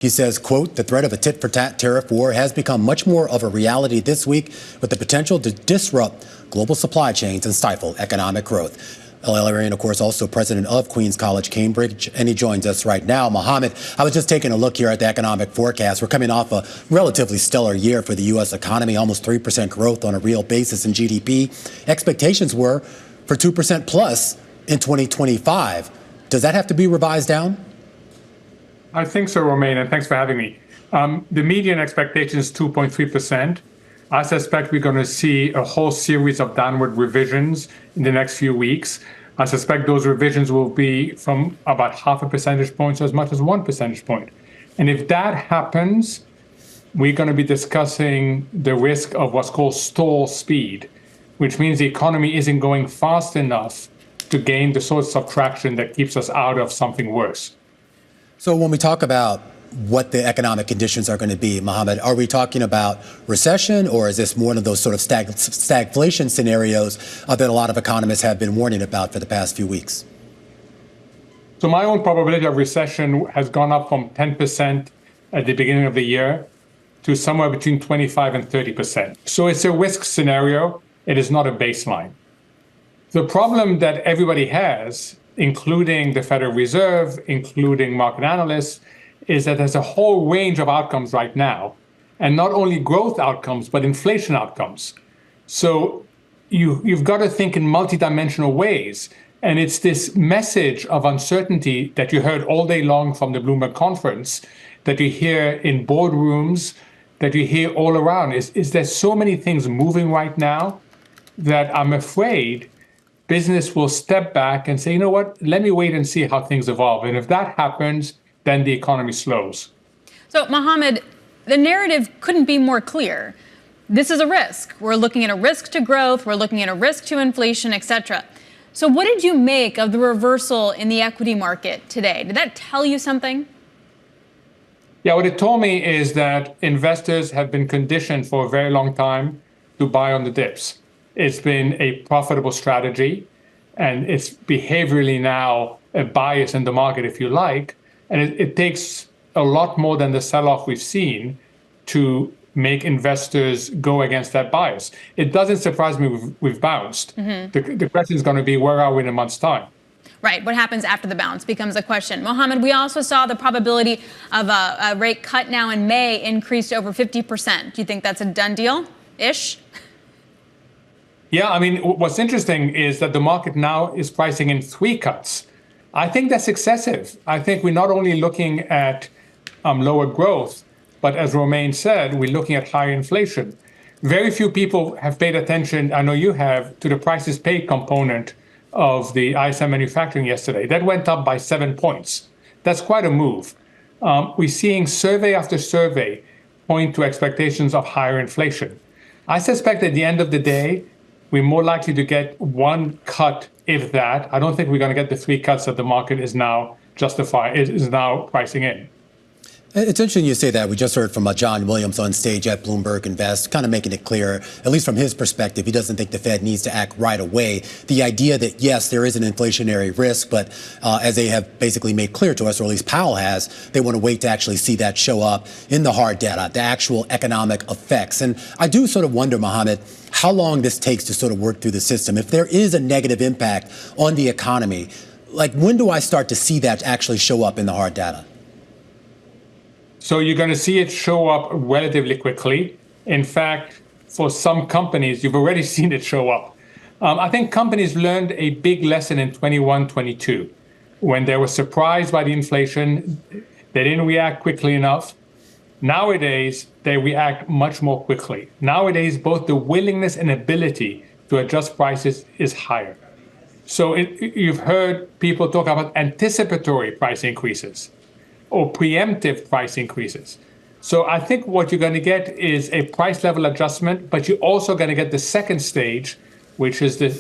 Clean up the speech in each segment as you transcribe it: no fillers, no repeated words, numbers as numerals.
He says, quote, the threat of a tit-for-tat tariff war has become much more of a reality this week with the potential to disrupt global supply chains and stifle economic growth. El-Erian, of course, also president of Queen's College, Cambridge, and he joins us right now. Mohamed, I was just taking a look here at the economic forecast. We're coming off a relatively stellar year for the U.S. economy, almost 3% growth on a real basis in GDP. Expectations were for 2% plus in 2025. Does that have to be revised down? I think so, Romain, and thanks for having me. The median expectation is 2.3%. I suspect we're going to see a whole series of downward revisions in the next few weeks. I suspect those revisions will be from about 0.5 percentage point to as much as 1 percentage point. And if that happens, we're going to be discussing the risk of what's called stall speed, which means the economy isn't going fast enough to gain the sorts of traction that keeps us out of something worse. So when we talk about what the economic conditions are going to be, Mohamed, are we talking about recession, or is this one of those sort of stagflation scenarios that a lot of economists have been warning about for the past few weeks? So my own probability of recession has gone up from 10% at the beginning of the year to somewhere between 25 and 30%. So it's a risk scenario. It is not a baseline. The problem that everybody has, including the Federal Reserve, including market analysts, is that there's a whole range of outcomes right now, and not only growth outcomes, but inflation outcomes. So you've got to think in multidimensional ways. And it's this message of uncertainty that you heard all day long from the Bloomberg conference, that you hear in boardrooms, that you hear all around. Is there so many things moving right now that I'm afraid business will step back and say, you know what, let me wait and see how things evolve. And if that happens, then the economy slows. So, Mohamed, the narrative couldn't be more clear. This is a risk. We're looking at a risk to growth. We're looking at a risk to inflation, et cetera. So what did you make of the reversal in the equity market today? Did that tell you something? Yeah, what it told me is that investors have been conditioned for a very long time to buy on the dips. It's been a profitable strategy, and it's behaviorally now a bias in the market, if you like. And it takes a lot more than the sell-off we've seen to make investors go against that bias. It doesn't surprise me we've bounced. Mm-hmm. The question is going to be, where are we in a month's time? Right. What happens after the bounce becomes a question. Mohamed, we also saw the probability of a rate cut now in May increase to over 50%. Do you think that's a done deal-ish? Yeah, I mean, what's interesting is that the market now is pricing in 3 cuts. I think that's excessive. I think we're not only looking at lower growth, but as Romain said, we're looking at higher inflation. Very few people have paid attention, I know you have, to the prices paid component of the ISM manufacturing yesterday. That went up by 7 points. That's quite a move. We're seeing survey after survey point to expectations of higher inflation. I suspect at the end of the day, we're more likely to get 1 cut, if that. I don't think we're going to get the 3 cuts that the market is now pricing in. It's interesting you say that. We just heard from John Williams on stage at Bloomberg Invest, kind of making it clear, at least from his perspective, he doesn't think the Fed needs to act right away. The idea that, yes, there is an inflationary risk, but as they have basically made clear to us, or at least Powell has, they want to wait to actually see that show up in the hard data, the actual economic effects. And I do sort of wonder, Mohamed, how long this takes to sort of work through the system. If there is a negative impact on the economy, like when do I start to see that actually show up in the hard data? So you're going to see it show up relatively quickly. In fact, for some companies, you've already seen it show up. I think companies learned a big lesson in 21, 22. When they were surprised by the inflation, they didn't react quickly enough. Nowadays, they react much more quickly. Nowadays, both the willingness and ability to adjust prices is higher. So you've heard people talk about anticipatory price increases or preemptive price increases. So I think what you're going to get is a price level adjustment, but you're also going to get the second stage, which is the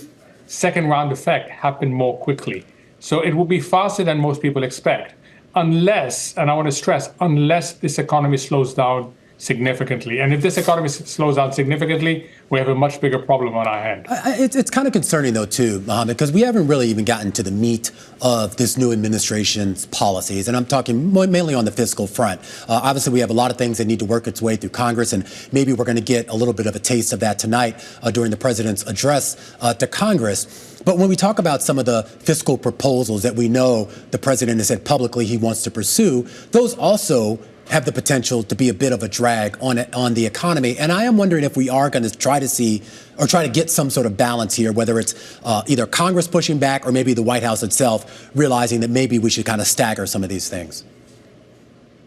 second round effect, happen more quickly. So it will be faster than most people expect, unless, and I want to stress, unless this economy slows down significantly. And if this economy slows down significantly, we have a much bigger problem on our hand. It's kind of concerning, though, too, Mohamed, because we haven't really even gotten to the meat of this new administration's policies. And I'm talking mainly on the fiscal front. Obviously, we have a lot of things that need to work its way through Congress, and maybe we're going to get a little bit of a taste of that tonight during the president's address to Congress. But when we talk about some of the fiscal proposals that we know the president has said publicly he wants to pursue, those also have the potential to be a bit of a drag on the economy. And I am wondering if we are going to try to see or try to get some sort of balance here, whether it's either Congress pushing back or maybe the White House itself realizing that maybe we should kind of stagger some of these things.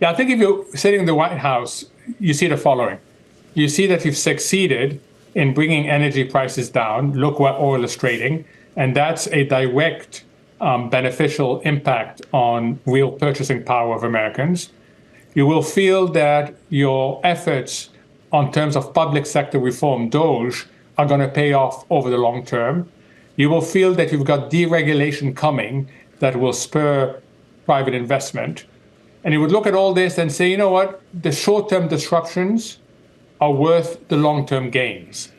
Yeah, I think if you're sitting in the White House, you see the following. You see that you've succeeded in bringing energy prices down. Look where oil is trading. And that's a direct beneficial impact on real purchasing power of Americans. You will feel that your efforts on terms of public sector reform, DOGE, are going to pay off over the long term. You will feel that you've got deregulation coming that will spur private investment. And you would look at all this and say, you know what, the short-term disruptions are worth the long-term gains.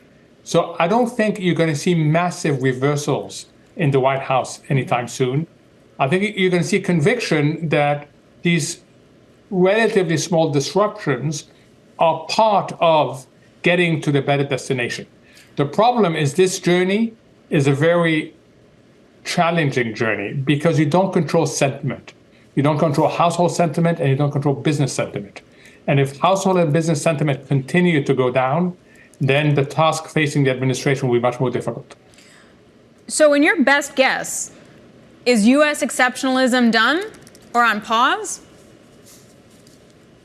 So I don't think you're going to see massive reversals in the White House anytime soon. I think you're going to see conviction that these relatively small disruptions are part of getting to the better destination. The problem is this journey is a very challenging journey because you don't control sentiment. You don't control household sentiment and you don't control business sentiment. And if household and business sentiment continue to go down, then the task facing the administration will be much more difficult. So in your best guess, is U.S. exceptionalism done or on pause?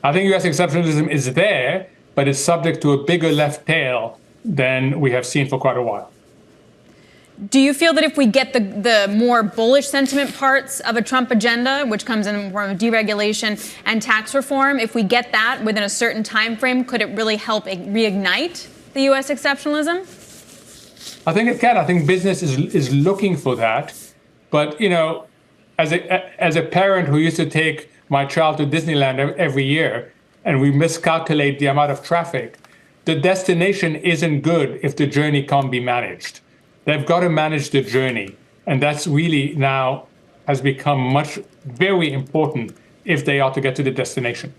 I think U.S. exceptionalism is there, but it's subject to a bigger left tail than we have seen for quite a while. Do you feel that if we get the more bullish sentiment parts of a Trump agenda, which comes in the form of deregulation and tax reform, if we get that within a certain time frame, could it really help reignite the U.S. exceptionalism? I think it can. I think business is looking for that. But, you know, as a parent who used to take my child to Disneyland every year, and we miscalculate the amount of traffic, the destination isn't good if the journey can't be managed. They've got to manage the journey. And that's really now has become very important if they are to get to the destination.